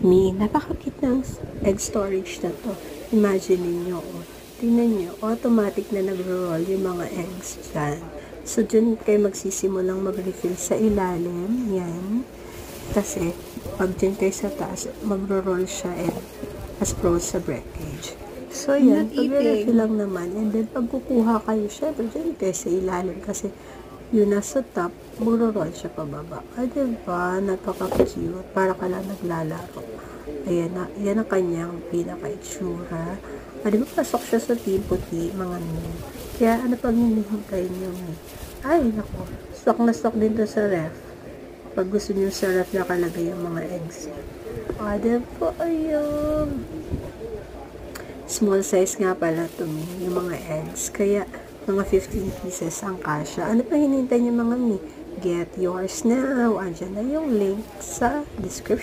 Napakakit ng egg storage na to. Imagine niyo, oh. Tingnan niyo, automatic na nagro-roll yung mga eggs dyan. So, dyan kayo magsisimulang mag-refill sa ilalim. Yan. Kasi, pag dyan kayo sa taas, magro-roll siya and as pros sa breakage. So, yan. Pag-refill lang naman. And then, pag kukuha kayo, syempre, dyan kayo sa ilalim. Kasi, yun nasa top, magro-roll siya pababa. Diba? Napaka-cute. Para ka lang naglalaro. Ayan na. Yan ang kanyang pinaka-itsura. Diba pasok siya sa team puti, mga nyo. Kaya ano pag hinihintay nyo? Ay, naku. Stock na stock din to sa ref. Pag gusto nyo sa ref nakalagay yung mga eggs. Diba? Ayun. Small size nga pala to me, yung mga eggs. Kaya, mga 15 pieces ang kasya. Ano pa hinihintay nyo mga mi? Get yours now. Andyan na yung link sa description.